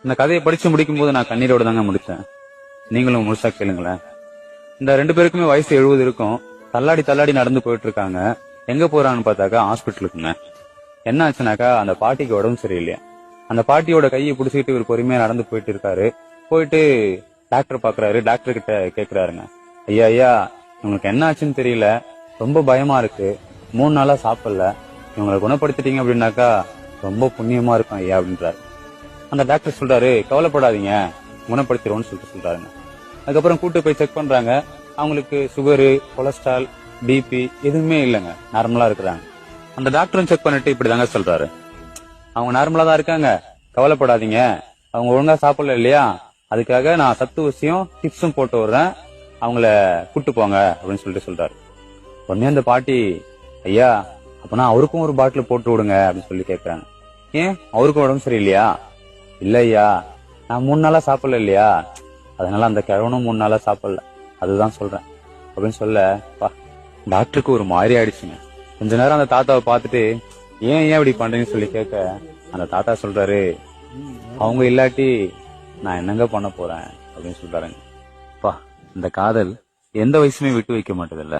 இந்த கதையை படிச்சு முடிக்கும் போது நான் கண்ணீரோட தாங்க முடிச்சேன். நீங்களும் முழுசா கேளுங்களேன். இந்த 2 பேருக்குமே வயசு 70 இருக்கும். தள்ளாடி தள்ளாடி நடந்து போயிட்டு இருக்காங்க. எங்க போறாங்கன்னு பார்த்தாக்கா ஹாஸ்பிட்டலுக்குங்க. என்ன ஆச்சுனாக்கா அந்த பாட்டிக்கு உடம்பு சரியில்லையா. அந்த பாட்டியோட கையை பிடிச்சிக்கிட்டு இவர் பொறுமையா நடந்து போயிட்டு இருக்காரு. போயிட்டு டாக்டர் பாக்குறாரு. டாக்டர் கிட்ட கேக்குறாருங்க, ஐயா ஐயா உங்களுக்கு என்ன ஆச்சுன்னு தெரியல, ரொம்ப பயமா இருக்கு, 3 நாளா சாப்பிடல, இவங்களை குணப்படுத்திட்டீங்க அப்படின்னாக்கா ரொம்ப புண்ணியமா இருக்கும் ஐயா அப்படின்றாரு. அந்த டாக்டர் சொல்றாரு, கவலைப்படாதீங்க, குணப்படுத்திடுவோம்னு சொல்றாருங்க. அதுக்கப்புறம் கூட்டு போய் செக் பண்றாங்க. அவங்களுக்கு சுகரு, கொலஸ்ட்ரால், பிபி எதுவுமே இல்லைங்க, நார்மலா இருக்கிறாங்க. அந்த டாக்டரும் செக் பண்ணிட்டு இப்படிதாங்க சொல்றாரு, அவங்க நார்மலா தான் இருக்காங்க, கவலைப்படாதீங்க, அவங்க ஒழுங்கா சாப்பிடல இல்லையா, அதுக்காக நான் சத்து ஊசியும் டிப்ஸும் போட்டு விடுறேன், அவங்கள கூட்டு போங்க அப்படின்னு சொல்றாரு. உடனே அந்த பாட்டி, ஐயா அப்பனா அவருக்கும் ஒரு பாட்டில் போட்டு விடுங்க அப்படின்னு சொல்லி கேக்குறாங்க. ஏன் அவருக்கும் உடம்பு சரியில்லையா? இல்ல ஐயா, நான் 3 நாளா சாப்பிடல இல்லையா, அதனால அந்த கிழவனும் 3 நாளா சாப்பிடல, அதுதான் சொல்றேன் அப்படின்னு சொல்ல டாக்டருக்கு ஒரு மாதிரி ஆயிடுச்சுங்க. கொஞ்ச நேரம் அந்த தாத்தாவை பார்த்துட்டு, ஏன் இப்படி பண்றீங்கன்னு சொல்லி கேட்க அந்த தாத்தா சொல்றாரு, அவங்க இல்லாட்டி நான் என்னங்க பண்ண போறேன் அப்படின்னு சொல்றாருங்க. இந்த காதல் எந்த வயசுமே விட்டு வைக்க மாட்டதில்ல.